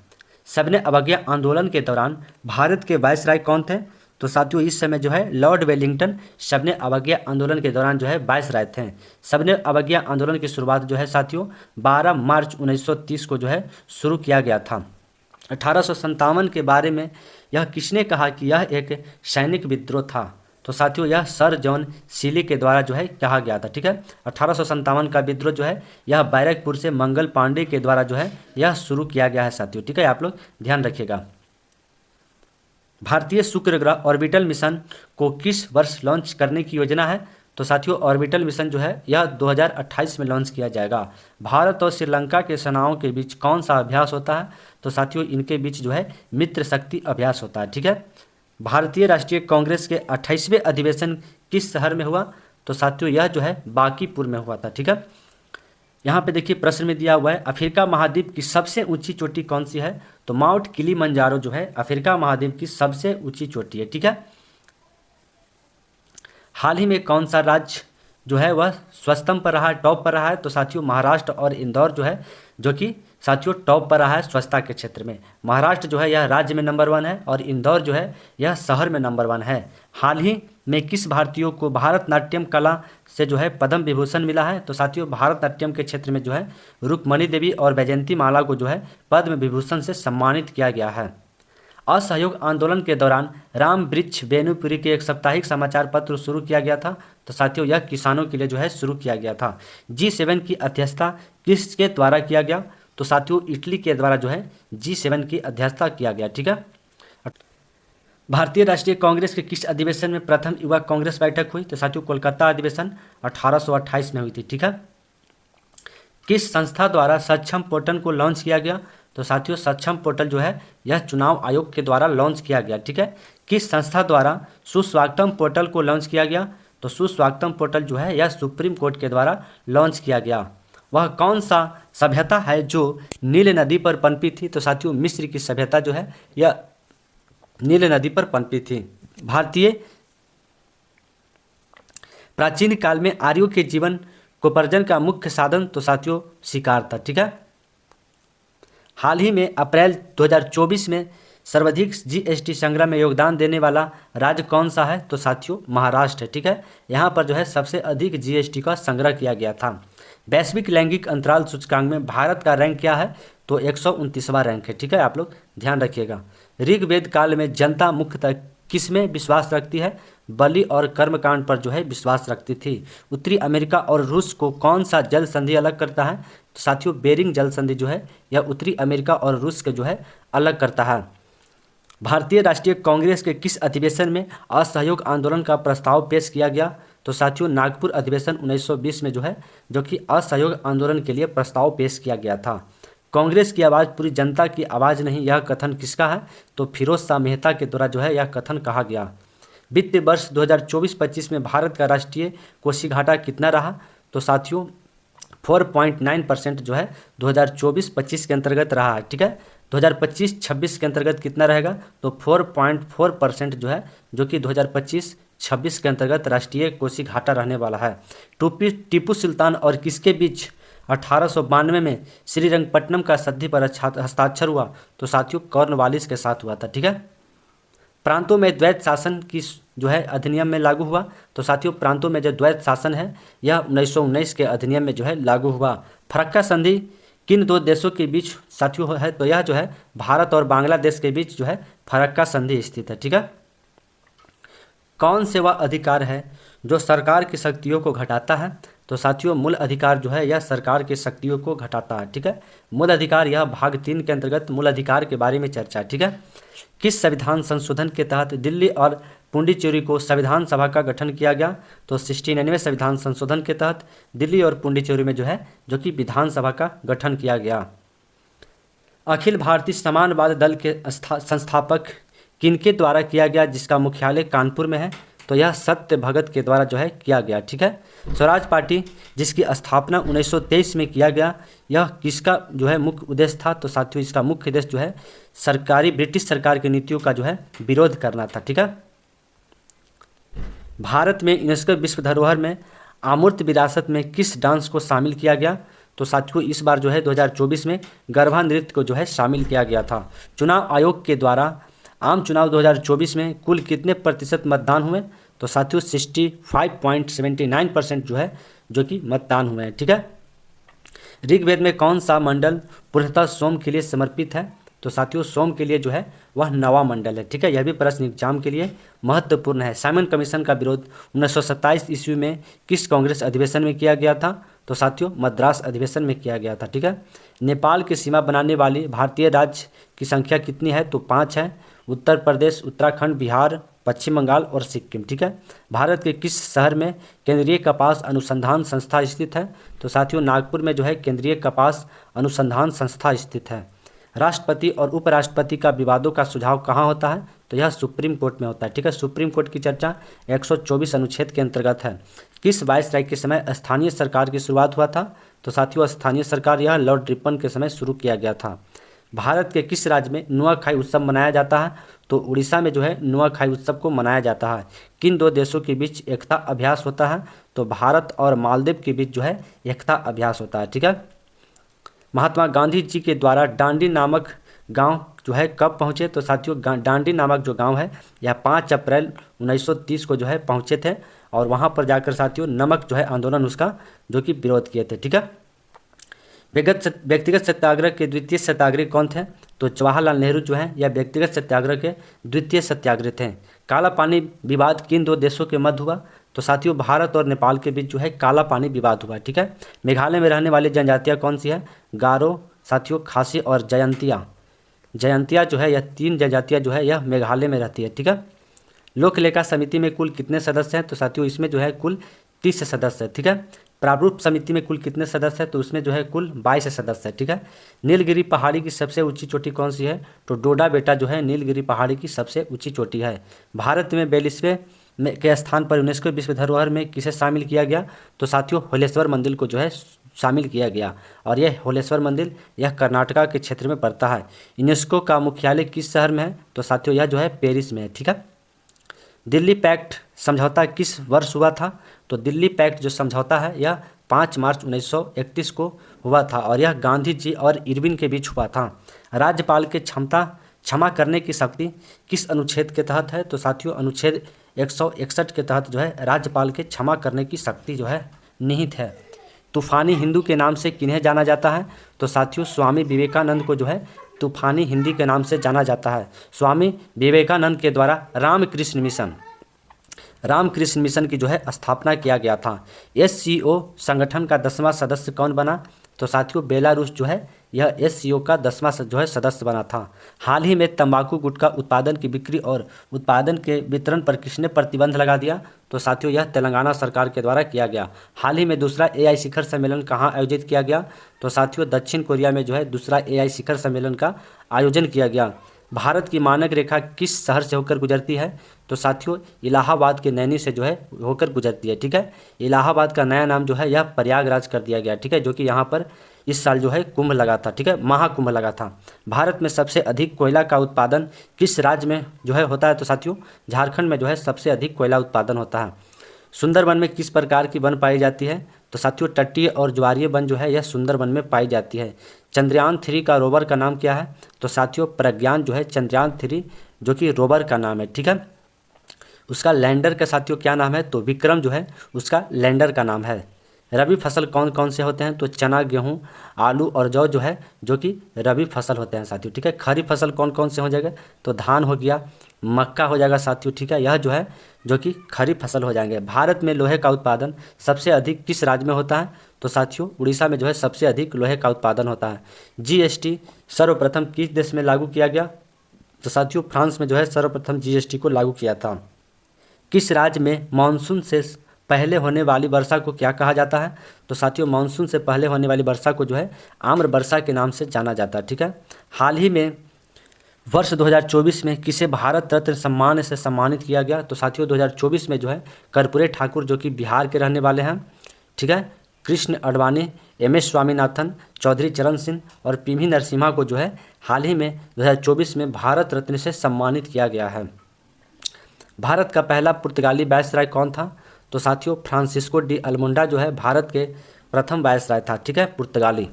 सबने अवज्ञा आंदोलन के दौरान भारत के वायसराय कौन थे, तो साथियों इस समय जो है लॉर्ड वेलिंगटन सबने अवज्ञा आंदोलन के दौरान जो है वायसराय थे। सबने अवज्ञा आंदोलन की शुरुआत जो है साथियों 12 मार्च 1930 को जो है शुरू किया गया था। 1857 के बारे में यह किसने कहा कि यह एक सैनिक विद्रोह था, तो साथियों यह सर जॉन सीली के द्वारा जो है कहा गया था। ठीक है, 1857 का विद्रोह जो है यह बैरकपुर से मंगल पांडे के द्वारा जो है यह शुरू किया गया है साथियों। ठीक है, आप लोग ध्यान रखिएगा। भारतीय शुक्र ग्रह ऑर्बिटल मिशन को किस वर्ष लॉन्च करने की योजना है, तो साथियों ऑर्बिटल मिशन जो है यह 2028 में लॉन्च किया जाएगा। भारत और श्रीलंका के सेनाओं के बीच कौन सा अभ्यास होता है, तो साथियों इनके बीच जो है मित्र शक्ति अभ्यास होता है। ठीक है, भारतीय राष्ट्रीय कांग्रेस के 28वें अधिवेशन किस शहर में हुआ, तो साथियों यह जो है बांकीपुर में हुआ था। ठीक है, यहाँ पे देखिए प्रश्न में दिया हुआ है अफ्रीका महाद्वीप की सबसे ऊंची चोटी कौन सी है, तो माउंट किलिमंजारो जो है अफ्रीका महाद्वीप की सबसे ऊंची चोटी है। ठीक है, हाल ही में कौन सा राज्य जो है वह स्वच्छतम पर रहा है, टॉप पर रहा है, तो साथियों महाराष्ट्र और इंदौर जो है जो कि साथियों टॉप पर रहा है स्वच्छता के क्षेत्र में। महाराष्ट्र जो है यह राज्य में नंबर 1 है और इंदौर जो है यह शहर में नंबर 1 है। हाल ही में किस भारतीयों को भारतनाट्यम कला से जो है पद्म विभूषण मिला है, तो साथियों भारतनाट्यम के क्षेत्र में जो है रुक्मणी देवी और वैजयंती माला को जो है पद्म विभूषण से सम्मानित किया गया है। असहयोग आंदोलन के दौरान राम वृक्ष बेनुपुरी के एक साप्ताहिक समाचार पत्र शुरू किया गया था, तो साथियों यह किसानों के लिए जो है शुरू किया गया था। G7 की अध्यक्षता किसके द्वारा किया गया, तो साथियों इटली के द्वारा जो है G7 की अध्यक्षता किया गया। ठीक है, भारतीय राष्ट्रीय कांग्रेस के किस अधिवेशन में प्रथम युवा कांग्रेस बैठक हुई, तो साथियों कोलकाता अधिवेशन 1828 में हुई थी। ठीक है, किस संस्था द्वारा सक्षम पोर्टल को लॉन्च किया गया, तो साथियों सक्षम पोर्टल जो है यह चुनाव आयोग के द्वारा लॉन्च किया गया। ठीक है, किस संस्था द्वारा सुस्वागतम पोर्टल को लॉन्च किया गया, तो सुस्वागतम पोर्टल जो है यह सुप्रीम कोर्ट के द्वारा लॉन्च किया गया। वह कौन सा सभ्यता है जो नील नदी पर पनपी थी, तो साथियों मिस्र की सभ्यता जो है यह नील नदी पर पनपी थी। भारतीय प्राचीन काल में आर्यों के जीवन कोपार्जन का मुख्य साधन तो साथियों शिकार था। ठीक है, हाल ही में अप्रैल 2024 में सर्वाधिक जीएसटी संग्रह में योगदान देने वाला राज्य कौन सा है, तो साथियों महाराष्ट्र है। ठीक है, यहाँ पर जो है सबसे अधिक जीएसटी का संग्रह किया गया था। वैश्विक लैंगिक अंतराल सूचकांक में भारत का रैंक क्या है, तो 129वां रैंक है। ठीक है, आप लोग ध्यान रखिएगा। ऋग्वेद काल में जनता मुख्यतः किस में विश्वास रखती है, बलि और कर्मकांड पर जो है विश्वास रखती थी। उत्तरी अमेरिका और रूस को कौन सा जल संधि अलग करता है, तो साथियों बेरिंग जल संधि जो है यह उत्तरी अमेरिका और रूस के जो है अलग करता है। भारतीय राष्ट्रीय कांग्रेस के किस अधिवेशन में असहयोग आंदोलन का प्रस्ताव पेश किया गया, तो साथियों नागपुर अधिवेशन 1920 में जो है जो कि असहयोग आंदोलन के लिए प्रस्ताव पेश किया गया था। कांग्रेस की आवाज़ पूरी जनता की आवाज़ नहीं, यह कथन किसका है, तो फिरोज शाह मेहता के द्वारा जो है यह कथन कहा गया। वित्तीय वर्ष 2024-25 में भारत का राष्ट्रीय कोषीय घाटा कितना रहा, तो साथियों 4.9% जो है 2024-25 के अंतर्गत रहा है। ठीक है, 2025-26 के अंतर्गत कितना रहेगा, तो 4.4% जो है जो कि 26 के अंतर्गत राष्ट्रीय कोसी घाटा रहने वाला है। टीपू सुल्तान और किसके बीच 1892 में श्रीरंगपट्टनम का संधि पर हस्ताक्षर हुआ? तो साथियों कॉर्नवालिस के साथ हुआ था। ठीक है। प्रांतों में द्वैत शासन की जो है अधिनियम में लागू हुआ? तो साथियों प्रांतों में जो द्वैत शासन है यह 1919 के अधिनियम में जो है लागू हुआ। फरक्का संधि किन दो देशों के बीच साथियों है? तो यह जो है भारत और बांग्लादेश के बीच जो है फरक्का संधि स्थित है। ठीक है। कौन से वह अधिकार है जो सरकार की शक्तियों को घटाता है? तो साथियों मूल अधिकार जो है यह सरकार की शक्तियों को घटाता है। ठीक है। मूल अधिकार यह भाग 3 के अंतर्गत मूल अधिकार के बारे में चर्चा है। ठीक है। किस संविधान संशोधन के तहत दिल्ली और पुडुचेरी को संविधान सभा का गठन किया गया? तो 69वें संविधान संशोधन के तहत दिल्ली और पुडुचेरी में जो है जो कि विधानसभा का गठन किया गया। अखिल भारतीय समाजवादी दल के संस्थापक किनके द्वारा किया गया जिसका मुख्यालय कानपुर में है? तो यह सत्य भगत के द्वारा जो है किया गया। ठीक है। स्वराज पार्टी जिसकी स्थापना 1923 में किया गया, यह किसका जो है मुख्य उद्देश्य था? तो साथियों इसका मुख्य उद्देश्य जो है ब्रिटिश सरकार की नीतियों का जो है विरोध करना था। ठीक है। भारत में यूनेस्को विश्व धरोहर में अमूर्त विरासत में किस डांस को शामिल किया गया? तो साथियों इस बार जो है 2024 में गरबा नृत्य को जो है शामिल किया गया था। चुनाव आयोग के द्वारा आम चुनाव 2024 में कुल कितने प्रतिशत मतदान हुए? तो साथियों 65.79% जो कि मतदान हुए हैं। ठीक है। ऋग्वेद में कौन सा मंडल पूर्णतः सोम के लिए समर्पित है? तो साथियों सोम के लिए जो है वह नवा मंडल है। ठीक है। यह भी प्रश्न एग्जाम के लिए महत्वपूर्ण है। साइमन कमीशन का विरोध 1927 ईस्वी में किस कांग्रेस अधिवेशन में किया गया था? तो साथियों मद्रास अधिवेशन में किया गया था। ठीक है। नेपाल की सीमा बनाने वाली भारतीय राज्य की संख्या कितनी है? तो 5 है। उत्तर प्रदेश, उत्तराखंड, बिहार, पश्चिम बंगाल और सिक्किम। ठीक है। भारत के किस शहर में केंद्रीय कपास अनुसंधान संस्था स्थित है? तो साथियों नागपुर में जो है केंद्रीय कपास अनुसंधान संस्था स्थित है। राष्ट्रपति और उपराष्ट्रपति का विवादों का सुझाव कहाँ होता है? तो यह सुप्रीम कोर्ट में होता है। ठीक है। सुप्रीम कोर्ट की चर्चा 124 अनुच्छेद के अंतर्गत है। किस वायसराय के समय स्थानीय सरकार की शुरुआत हुआ था? तो साथियों स्थानीय सरकार यह लॉर्ड रिपन के समय शुरू किया गया था। भारत के किस राज्य में नुआखाई उत्सव मनाया जाता है? तो उड़ीसा में जो है नुआखाई उत्सव को मनाया जाता है। किन दो देशों के बीच एकता अभ्यास होता है? तो भारत और मालदीव के बीच जो है एकता अभ्यास होता है। ठीक है। महात्मा गांधी जी के द्वारा डांडी नामक गांव जो है कब पहुंचे? तो साथियों डांडी नामक जो गांव है यह 5 अप्रैल 1930 को जो है पहुंचे थे और वहां पर जाकर साथियों नमक जो है आंदोलन उसका जो कि विरोध किए थे। ठीक है। व्यक्तिगत सत्याग्रह के द्वितीय सत्याग्रही कौन थे? तो जवाहरलाल नेहरू जो है यह व्यक्तिगत सत्याग्रह के द्वितीय सत्याग्रही थे। काला पानी विवाद किन दो देशों के मध्य हुआ? तो साथियों भारत और नेपाल के बीच जो है काला पानी विवाद हुआ। ठीक है। मेघालय में रहने वाली जनजातियाँ कौन सी है? गारो, साथियों खासी और जयंतिया। जयंतिया जो है यह 3 जनजातियाँ जो है यह मेघालय में रहती है। ठीक है। लोक लेखा समिति में कुल कितने सदस्य हैं? तो साथियों इसमें जो है कुल 30 सदस्य है। ठीक है। प्रारूप समिति में कुल कितने सदस्य हैं? तो उसमें जो है कुल 22 सदस्य है। ठीक है। नीलगिरी पहाड़ी की सबसे ऊंची चोटी कौन सी है? तो डोडा बेटा जो है नीलगिरी पहाड़ी की सबसे ऊंची चोटी है। भारत में 42वें के स्थान पर यूनेस्को विश्व धरोहर में किसे शामिल किया गया? तो साथियों होलेश्वर मंदिर को जो है शामिल किया गया और यह होलेश्वर मंदिर यह कर्नाटका के क्षेत्र में पड़ता है। यूनेस्को का मुख्यालय किस शहर में है? तो साथियों यह जो है पेरिस में है। ठीक है। दिल्ली पैक्ट समझौता किस वर्ष हुआ था? तो दिल्ली पैक्ट जो समझौता है यह 5 मार्च 1931 को हुआ था और यह गांधी जी और इरविन के बीच हुआ था। राज्यपाल के क्षमा करने की शक्ति किस अनुच्छेद के तहत है? तो साथियों अनुच्छेद 161 के तहत जो है राज्यपाल के क्षमा करने की शक्ति जो है निहित है। तूफानी हिंदू के नाम से किन्हें जाना जाता है? तो साथियों स्वामी विवेकानंद को जो है तूफानी हिंदी के नाम से जाना जाता है। स्वामी विवेकानंद के द्वारा रामकृष्ण मिशन की जो है स्थापना किया गया था। SCO संगठन का 10वां सदस्य कौन बना? तो साथियों बेलारूस जो है यह SCO का 10वां जो है सदस्य बना था। हाल ही में तंबाकू गुटखा उत्पादन की बिक्री और उत्पादन के वितरण पर किसने प्रतिबंध लगा दिया? तो साथियों यह तेलंगाना सरकार के द्वारा किया गया। हाल ही में दूसरा AI शिखर सम्मेलन कहाँ आयोजित किया गया? तो साथियों दक्षिण कोरिया में जो है दूसरा AI शिखर सम्मेलन का आयोजन किया गया। भारत की मानक रेखा किस शहर से होकर गुजरती है? तो साथियों इलाहाबाद के नैनी से जो है होकर गुजरती है। ठीक है। इलाहाबाद का नया नाम जो है यह प्रयागराज कर दिया गया। ठीक है। जो कि यहाँ पर इस साल जो है कुंभ लगा था, ठीक है, महाकुंभ लगा था। भारत में सबसे अधिक कोयला का उत्पादन किस राज्य में जो है होता है? तो साथियों झारखंड में जो है सबसे अधिक कोयला उत्पादन होता है। सुंदरवन में किस प्रकार की वन पाई जाती है? तो साथियों तटीय और ज्वारीय वन जो है यह सुंदरवन में पाई जाती है। चंद्रयान 3 का रोवर का नाम क्या है? तो साथियों प्रज्ञान जो है चंद्रयान 3 जो कि रोवर का नाम है, ठीक है। उसका लैंडर का साथियों क्या नाम है? तो विक्रम जो है उसका लैंडर का नाम है। रबी फसल कौन कौन से होते हैं? तो चना, गेहूं, आलू और जौ जो है जो कि रबी फसल होते हैं साथियों, ठीक है। खरीफ फसल कौन कौन से हो जाएगा? तो धान हो गया, मक्का हो जाएगा साथियों, ठीक है। यह जो है जो कि खरीफ फसल हो जाएंगे। भारत में लोहे का उत्पादन सबसे अधिक किस राज्य में होता है? तो साथियों उड़ीसा में जो है सबसे अधिक लोहे का उत्पादन होता है। जीएसटी सर्वप्रथम किस देश में लागू किया गया? तो साथियों फ्रांस में जो है सर्वप्रथम जीएसटी को लागू किया था। किस राज्य में मानसून से पहले होने वाली वर्षा को क्या कहा जाता है? तो साथियों मानसून से पहले होने वाली वर्षा को जो है आम्र वर्षा के नाम से जाना जाता है, ठीक है। हाल ही में वर्ष 2024 में किसे भारत रत्न सम्मान से सम्मानित किया गया? तो साथियों 2024 में जो है कर्पूरी ठाकुर जो कि बिहार के रहने वाले हैं, ठीक है, कृष्ण अडवाणी, एम.एस. स्वामीनाथन, चौधरी चरण सिंह और पी.वी. नरसिम्हा को जो है हाल ही में 2024 में भारत रत्न से सम्मानित किया गया है। भारत का पहला पुर्तगाली वायसराय कौन था? तो साथियों फ्रांसिस्को डी अल्मोंडा जो है भारत के प्रथम वायसराय था, ठीक है, पुर्तगाली।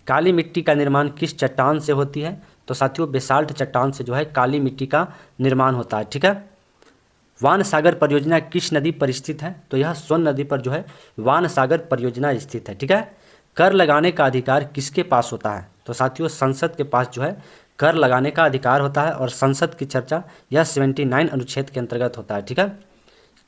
काली मिट्टी का निर्माण किस चट्टान से होती है? तो साथियों बेसाल्ट चट्टान से जो है काली मिट्टी का निर्माण होता है, ठीक है। वान सागर परियोजना किस नदी पर स्थित है? तो यह सोन नदी पर जो है वान सागर परियोजना स्थित है, ठीक है। कर लगाने का अधिकार किसके पास होता है? तो साथियों संसद के पास जो है कर लगाने का अधिकार होता है और संसद की चर्चा यह 79 अनुच्छेद के अंतर्गत होता है, ठीक है।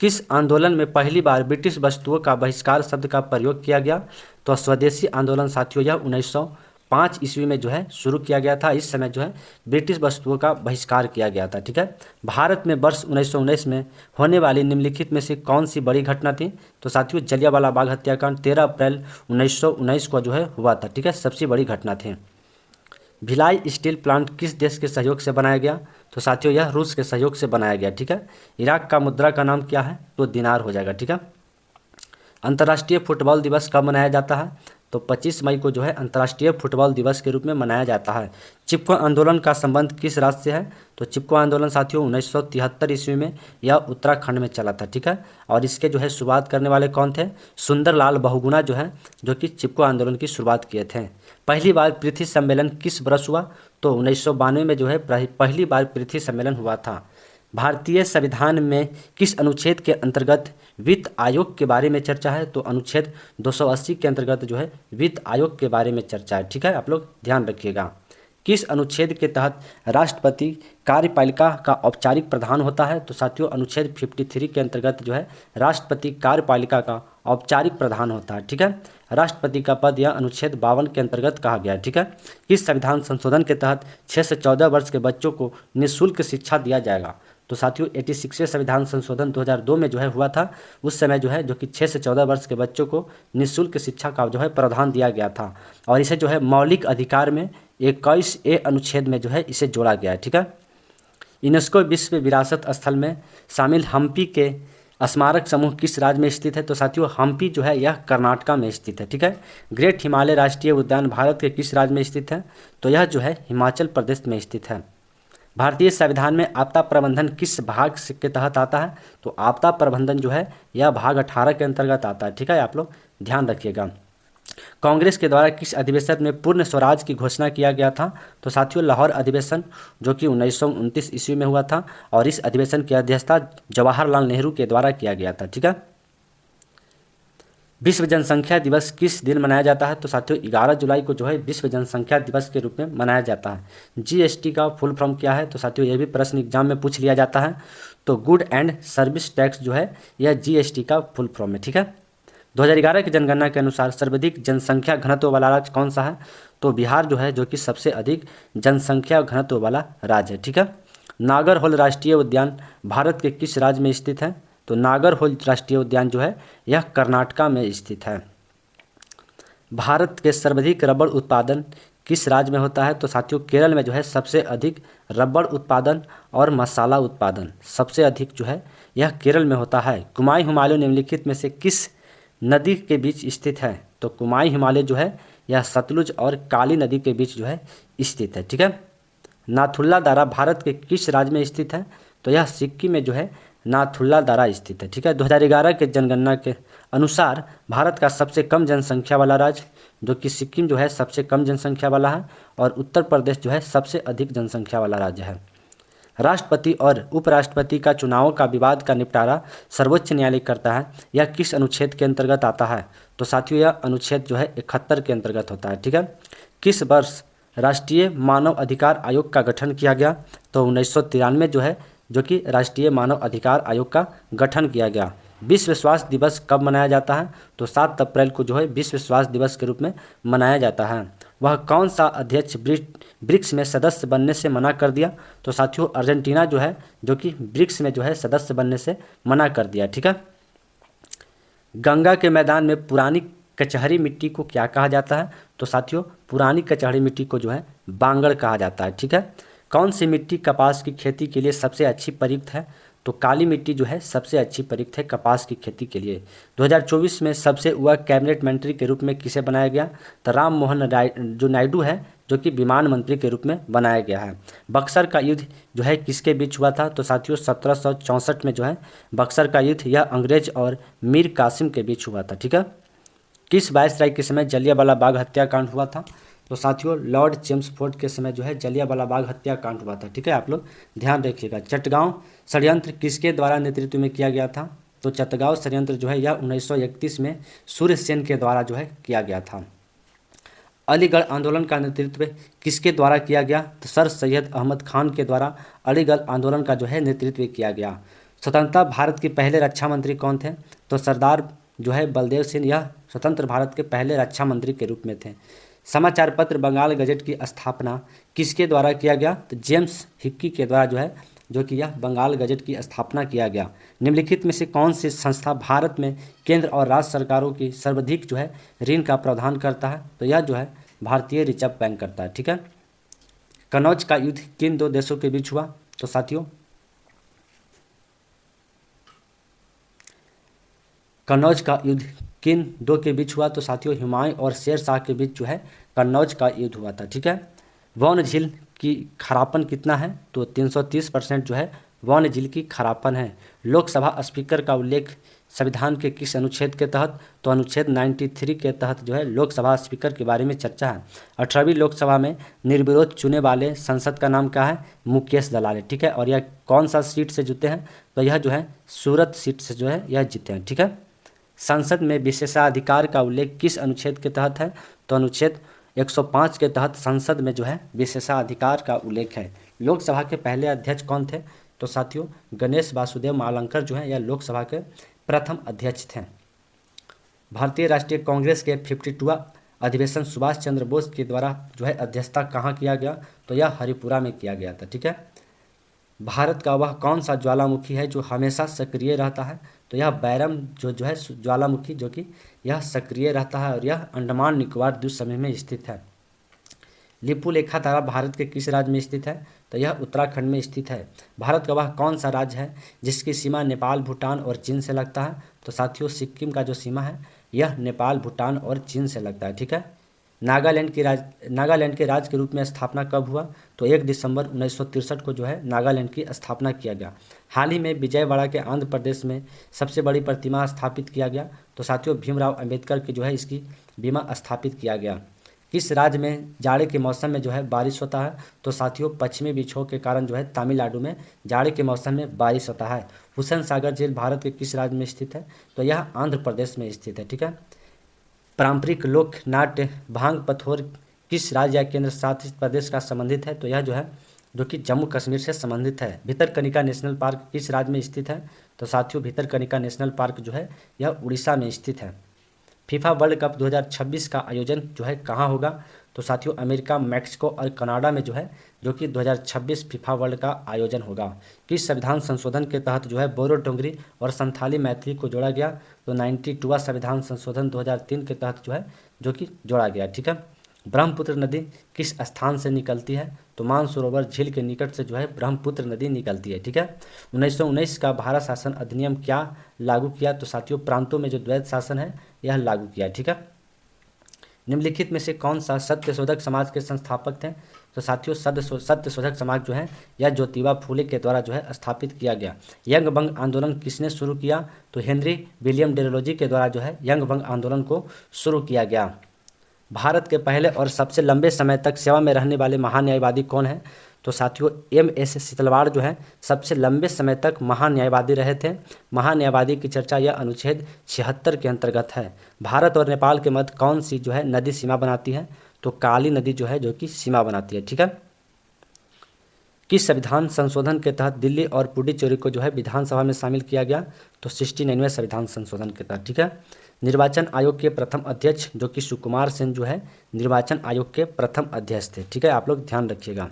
किस आंदोलन में पहली बार ब्रिटिश वस्तुओं का बहिष्कार शब्द का प्रयोग किया गया? तो स्वदेशी आंदोलन साथियों यह 1905 ईस्वी में जो है शुरू किया गया था। इस समय जो है ब्रिटिश वस्तुओं का बहिष्कार किया गया था, ठीक है। भारत में वर्ष 1919 में होने वाली निम्नलिखित में से कौन सी बड़ी घटना थी? तो साथियों जलियांवाला बाग हत्याकांड 13 अप्रैल 1919 को जो है हुआ था, ठीक है, सबसे बड़ी घटना थी। भिलाई स्टील प्लांट किस देश के सहयोग से बनाया गया? तो साथियों यह रूस के सहयोग से बनाया गया, ठीक है। इराक का मुद्रा का नाम क्या है? तो दिनार हो जाएगा, ठीक है। अंतर्राष्ट्रीय फुटबॉल दिवस कब मनाया जाता है? तो 25 मई को जो है अंतर्राष्ट्रीय फुटबॉल दिवस के रूप में मनाया जाता है। चिपको आंदोलन का संबंध किस राज्य से है? तो चिपको आंदोलन साथियों 1973 ईस्वी में यह उत्तराखंड में चला था, ठीक है। और इसके जो है शुरुआत करने वाले कौन थे? सुंदरलाल बहुगुणा जो है जो कि चिपको आंदोलन की शुरुआत किए थे। पहली बार पृथ्वी सम्मेलन किस वर्ष हुआ? तो 1992 में जो है पहली बार पृथ्वी सम्मेलन हुआ था। भारतीय संविधान में किस अनुच्छेद के अंतर्गत वित्त आयोग के बारे में चर्चा है? तो अनुच्छेद 280 के अंतर्गत जो है वित्त आयोग के बारे में चर्चा है, ठीक है, आप लोग ध्यान रखिएगा। किस अनुच्छेद के तहत राष्ट्रपति कार्यपालिका का औपचारिक प्रधान होता है? तो साथियों अनुच्छेद 53 के अंतर्गत जो है राष्ट्रपति कार्यपालिका का औपचारिक प्रधान होता है, ठीक है। राष्ट्रपति का पद यह अनुच्छेद 52 के अंतर्गत कहा गया है, ठीक है। किस संविधान संशोधन के तहत 6 से 14 वर्ष के बच्चों को निःशुल्क शिक्षा दिया जाएगा? तो साथियों 86वें संविधान संशोधन 2002 में जो है हुआ था। उस समय जो है जो कि 6 से 14 वर्ष के बच्चों को निःशुल्क शिक्षा का जो है प्रावधान दिया गया था और इसे जो है मौलिक अधिकार में 21A अनुच्छेद में जो है इसे जोड़ा गया है, ठीक है। यूनेस्को विश्व विरासत स्थल में शामिल हम्पी के स्मारक समूह किस राज्य में स्थित है? तो साथियों हम्पी जो है यह कर्नाटका में स्थित है, ठीक है। ग्रेट हिमालय राष्ट्रीय उद्यान भारत के किस राज्य में स्थित है? तो यह जो है हिमाचल प्रदेश में स्थित है। भारतीय संविधान में आपदा प्रबंधन किस भाग के तहत आता है? तो आपदा प्रबंधन जो है यह भाग 18 के अंतर्गत आता है, ठीक है, आप लोग ध्यान रखिएगा। कांग्रेस के द्वारा किस अधिवेशन में पूर्ण स्वराज की घोषणा किया गया था? तो साथियों लाहौर अधिवेशन जो कि 1929 ईस्वी में हुआ था और इस अधिवेशन की अध्यक्षता जवाहरलाल नेहरू के द्वारा किया गया था, ठीक है। विश्व जनसंख्या दिवस किस दिन मनाया जाता है? तो साथियों 11 जुलाई को जो है विश्व जनसंख्या दिवस के रूप में मनाया जाता है। जीएसटी का फुल फॉर्म क्या है? तो साथियों यह भी प्रश्न एग्जाम में पूछ लिया जाता है। तो गुड एंड सर्विस टैक्स जो है यह जीएसटी का फुल फॉर्म है, ठीक है। 2011 की जनगणना के अनुसार सर्वाधिक जनसंख्या घनत्व वाला राज्य कौन सा है? तो बिहार जो है जो कि सबसे अधिक जनसंख्या घनत्व वाला राज्य है, ठीक है। नागरहोल राष्ट्रीय उद्यान भारत के किस राज्य में स्थित है? तो नागरहोल राष्ट्रीय उद्यान जो है यह कर्नाटका में स्थित है। भारत के सर्वाधिक रबड़ उत्पादन किस राज्य में होता है? तो साथियों केरल में जो है सबसे अधिक रबड़ उत्पादन और मसाला उत्पादन सबसे अधिक जो है यह केरल में होता है। कुमाई हिमालय निम्नलिखित में से किस नदी के बीच स्थित है? तो कुमाई हिमालय जो है यह सतलुज और काली नदी के बीच जो है स्थित है। ठीक है। नाथुला दारा भारत के किस राज्य में स्थित है? तो यह सिक्किम में जो है नाथुला दारा स्थित है। ठीक है। 2011 के जनगणना के अनुसार भारत का सबसे कम जनसंख्या वाला राज्य जो कि सिक्किम जो है सबसे कम जनसंख्या वाला है, और उत्तर प्रदेश जो है सबसे अधिक जनसंख्या वाला राज्य है। राष्ट्रपति और उपराष्ट्रपति का चुनावों का विवाद का निपटारा सर्वोच्च न्यायालय करता है। यह किस अनुच्छेद के अंतर्गत आता है? तो साथियों यह अनुच्छेद जो है 71 के अंतर्गत होता है। ठीक है। किस वर्ष राष्ट्रीय मानव अधिकार आयोग का गठन किया गया? तो 1993 जो है जो कि राष्ट्रीय मानव अधिकार आयोग का गठन किया गया। विश्व स्वास्थ्य दिवस कब मनाया जाता है? तो 7 अप्रैल को जो है विश्व स्वास्थ्य दिवस के रूप में मनाया जाता है। वह कौन सा अध्यक्ष ब्रिक्स में सदस्य बनने से मना कर दिया? तो साथियों अर्जेंटीना जो है जो कि ब्रिक्स में जो है सदस्य बनने से मना कर दिया। ठीक है। गंगा के मैदान में पुरानी कचहरी मिट्टी को क्या कहा जाता है? तो साथियों पुरानी कचहरी मिट्टी को जो है बांगड़ कहा जाता है। ठीक है। कौन सी मिट्टी कपास की खेती के लिए सबसे अच्छी प्रयुक्त है? तो काली मिट्टी जो है सबसे अच्छी प्रयुक्त है कपास की खेती के लिए। 2024 में सबसे युवा कैबिनेट मंत्री के रूप में किसे बनाया गया? तो राम मोहन जो नायडू है जो कि विमान मंत्री के रूप में बनाया गया है। बक्सर का युद्ध जो है किसके बीच हुआ था? तो साथियों 1764 में जो है बक्सर का युद्ध यह अंग्रेज और मीर कासिम के बीच हुआ था। ठीक है। किस वायसराय के समय जलियांवाला बाग हत्याकांड हुआ था? तो साथियों लॉर्ड चेम्सफोर्ड के समय जो है जलियांवाला बाग हत्याकांड हुआ था। ठीक है। आप लोग ध्यान रखिएगा। चटगांव षड्यंत्र किसके द्वारा नेतृत्व में किया गया था? तो चटगांव षड्यंत्र जो है यह 1931 में सूर्यसेन के द्वारा जो है किया गया था। अलीगढ़ आंदोलन का नेतृत्व किसके द्वारा किया गया? तो सर सैयद अहमद खान के द्वारा अलीगढ़ आंदोलन का जो है नेतृत्व किया गया। स्वतंत्रता भारत के पहले रक्षा मंत्री कौन थे? तो सरदार जो है बलदेव सिंह यह स्वतंत्र भारत के पहले रक्षा मंत्री के रूप में थे। समाचार पत्र बंगाल गजट की स्थापना किसके द्वारा किया गया? तो जेम्स हिक्की के द्वारा जो है जो कि यह बंगाल गजट की स्थापना किया गया। निम्नलिखित में से कौन सी संस्था भारत में केंद्र और राज्य सरकारों की सर्वाधिक जो है ऋण का प्रावधान करता है? तो यह जो है भारतीय रिजर्व बैंक करता है। ठीक है। कनौज का युद्ध किन दो देशों के बीच हुआ? तो साथियों कन्नौज का युद्ध किन दो के बीच हुआ? तो साथियों हुमायूं और शेर शाह के बीच जो है कन्नौज का युद्ध हुआ था। ठीक है। वौन झील की खारापन कितना है? तो 330% जो है वौन झील की खारापन है। लोकसभा स्पीकर का उल्लेख संविधान के किस अनुच्छेद के तहत? तो अनुच्छेद 93 के तहत जो है लोकसभा स्पीकर के बारे में चर्चा है। 18वीं लोकसभा में निर्विरोध चुने वाले संसद का नाम क्या है? मुकेश दलाल। ठीक है। और यह कौन सा सीट से जीते हैं? तो यह जो है सूरत सीट से जो है यह जीते हैं। ठीक है। संसद में विशेषाधिकार का उल्लेख किस अनुच्छेद के तहत है? तो अनुच्छेद 105 के तहत संसद में जो है विशेषाधिकार का उल्लेख है। लोकसभा के पहले अध्यक्ष कौन थे? तो साथियों गणेश वासुदेव मावलंकर जो है यह लोकसभा के प्रथम अध्यक्ष थे। भारतीय राष्ट्रीय कांग्रेस के 52वां अधिवेशन सुभाष चंद्र बोस के द्वारा जो है अध्यक्षता कहाँ किया गया? तो यह हरिपुरा में किया गया था। ठीक है। भारत का वह कौन सा ज्वालामुखी है जो हमेशा सक्रिय रहता है? तो यह बैरम जो है ज्वालामुखी जो कि यह सक्रिय रहता है और यह अंडमान निकोबार द्वीप समूह में स्थित है। लिपुलेखा तारा भारत के किस राज्य में स्थित है? तो यह उत्तराखंड में स्थित है। भारत का वह कौन सा राज्य है जिसकी सीमा नेपाल, भूटान और चीन से लगता है? तो साथियों सिक्किम का जो सीमा है यह नेपाल, भूटान और चीन से लगता है। ठीक है। नागालैंड के राज्य के रूप में स्थापना कब हुआ? तो 1 दिसंबर 1963 को जो है नागालैंड की स्थापना किया गया। हाल ही में विजयवाड़ा के आंध्र प्रदेश में सबसे बड़ी प्रतिमा स्थापित किया गया। तो साथियों भीमराव अंबेडकर की जो है इसकी बीमा स्थापित किया गया। किस राज्य में जाड़े के मौसम में जो है बारिश होता है? तो साथियों पश्चिमी विक्षोभ के कारण जो है तमिलनाडु में जाड़े के मौसम में बारिश होता है। हुसैन सागर झील भारत के किस राज्य में स्थित है? तो यह आंध्र प्रदेश में स्थित है। ठीक है। पारंपरिक लोक नाट्य भांग पथोर किस राज्य या केंद्र शासित प्रदेश का संबंधित है? तो यह जो है जो कि जम्मू कश्मीर से संबंधित है। भितरकनिका नेशनल पार्क किस राज्य में स्थित है? तो साथियों भितरकनिका नेशनल पार्क जो है यह उड़ीसा में स्थित है। फीफा वर्ल्ड कप 2026 का आयोजन जो है कहाँ होगा? तो साथियों अमेरिका, मैक्सिको और कनाडा में जो है जो कि 2026 फीफा वर्ल्ड का आयोजन होगा। किस संविधान संशोधन के तहत जो है बोरो डोंगरी और संथाली मैथिली को जोड़ा गया? तो 92वां संविधान संशोधन 2003 के तहत जो है जो कि जोड़ा गया। ठीक है। ब्रह्मपुत्र नदी किस स्थान से निकलती है? तो मानसरोवर झील के निकट से जो है ब्रह्मपुत्र नदी निकलती है। ठीक है। 1919 का भारत शासन अधिनियम क्या लागू किया? तो साथियों प्रांतों में जो द्वैत शासन है यह लागू किया। ठीक है। निम्नलिखित में से कौन सा सत्यशोधक समाज के संस्थापक थे? तो साथियों सत्यशोधक समाज जो है यह ज्योतिबा फूले के द्वारा जो है स्थापित किया गया। यंग बंग आंदोलन किसने शुरू किया? तो हेनरी विलियम डेलोजी के द्वारा जो है यंग बंग आंदोलन को शुरू किया गया। भारत के पहले और सबसे लंबे समय तक सेवा में रहने वाले महान्यायवादी कौन है? तो साथियों M.S. सीतलवाड़ जो है सबसे लंबे समय तक महान्यायवादी रहे थे। महान्यायवादी की चर्चा यह अनुच्छेद 76 के अंतर्गत है। भारत और नेपाल के मध्य कौन सी जो है नदी सीमा बनाती है? तो काली नदी जो है जो कि सीमा बनाती है। ठीक है। किस संविधान संशोधन के तहत दिल्ली और पुडुचेरी को जो है विधानसभा में शामिल किया गया? तो 69वें संविधान संशोधन के तहत। ठीक है। निर्वाचन आयोग के प्रथम अध्यक्ष जो कि सुकुमार सेन जो है निर्वाचन आयोग के प्रथम अध्यक्ष थे। ठीक है, आप लोग ध्यान रखिएगा।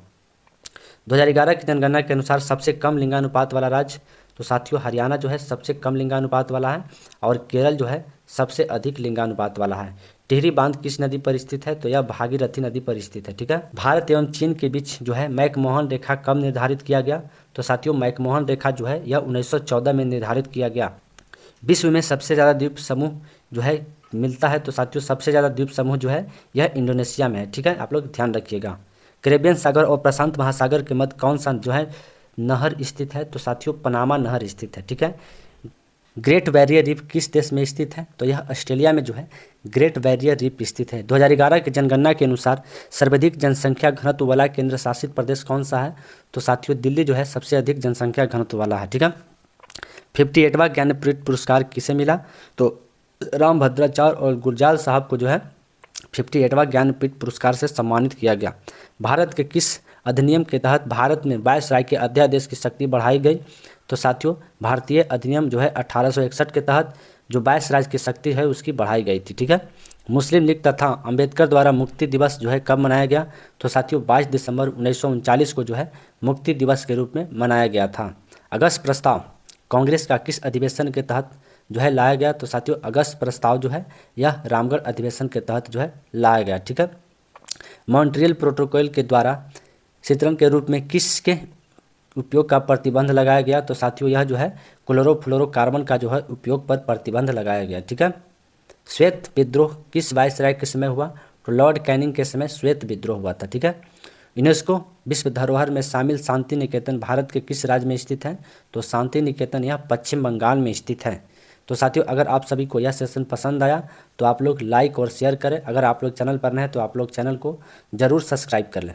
2011 की जनगणना के अनुसार सबसे कम लिंगानुपात वाला राज्य? तो साथियों हरियाणा जो है सबसे कम लिंगानुपात वाला है और केरल जो है सबसे अधिक लिंगानुपात वाला है। टिहरी बांध किस नदी पर स्थित है? तो यह भागीरथी नदी पर स्थित है। ठीक है। भारत एवं चीन के बीच जो है मैकमोहन रेखा कब निर्धारित किया गया? तो साथियों मैकमोहन रेखा जो है यह 1914 में निर्धारित किया गया। विश्व में सबसे ज़्यादा द्वीप समूह जो है मिलता है? तो साथियों सबसे ज़्यादा द्वीप समूह जो है यह इंडोनेशिया में है। ठीक है, आप लोग ध्यान रखिएगा। कैरेबियन सागर और प्रशांत महासागर के मध्य कौन सा जो है नहर स्थित है? तो साथियों पनामा नहर स्थित है। ठीक है। ग्रेट बैरियर रीफ किस देश में स्थित है? तो यह ऑस्ट्रेलिया में जो है ग्रेट बैरियर रीफ स्थित है। 2011 की जनगणना के अनुसार सर्वाधिक जनसंख्या घनत्व वाला केंद्र शासित प्रदेश कौन सा है? तो साथियों दिल्ली जो है सबसे अधिक जनसंख्या घनत्व वाला है। ठीक है। 58वां ज्ञानपीठ पुरस्कार किसे मिला? तो राम भद्राचार्य और गुलजार साहब को जो है 58वां ज्ञानपीठ पुरस्कार से सम्मानित किया गया। भारत के किस अधिनियम के तहत भारत में वायसराय के अध्यादेश की शक्ति बढ़ाई गई? तो साथियों भारतीय अधिनियम जो है 1861 के तहत जो वायसराय की शक्ति है उसकी बढ़ाई गई थी। ठीक है। मुस्लिम लीग तथा अंबेडकर द्वारा मुक्ति दिवस जो है कब मनाया गया? तो साथियों 22 दिसंबर 1939 को जो है मुक्ति दिवस के रूप में मनाया गया था। अगस्त प्रस्ताव कांग्रेस का किस अधिवेशन के तहत जो है लाया गया? तो साथियों अगस्त प्रस्ताव जो है यह रामगढ़ अधिवेशन के तहत जो है लाया गया। ठीक है। मॉन्ट्रियल प्रोटोकॉल के द्वारा शीतलन के रूप में किसके उपयोग का प्रतिबंध लगाया गया? तो साथियों यह जो है क्लोरोफ्लोरोकार्बन का जो है उपयोग पर प्रतिबंध लगाया गया। ठीक है। श्वेत विद्रोह किस वायसराय के समय हुआ? तो लॉर्ड कैनिंग के समय श्वेत विद्रोह हुआ था। ठीक है। यूनेस्को विश्व धरोहर में शामिल शांति निकेतन भारत के किस राज्य में स्थित है? तो शांति निकेतन यह पश्चिम बंगाल में स्थित है। तो साथियों अगर आप सभी को यह सेशन पसंद आया तो आप लोग लाइक और शेयर करें। अगर आप लोग चैनल पर नए हैं तो आप लोग चैनल को ज़रूर सब्सक्राइब कर लें।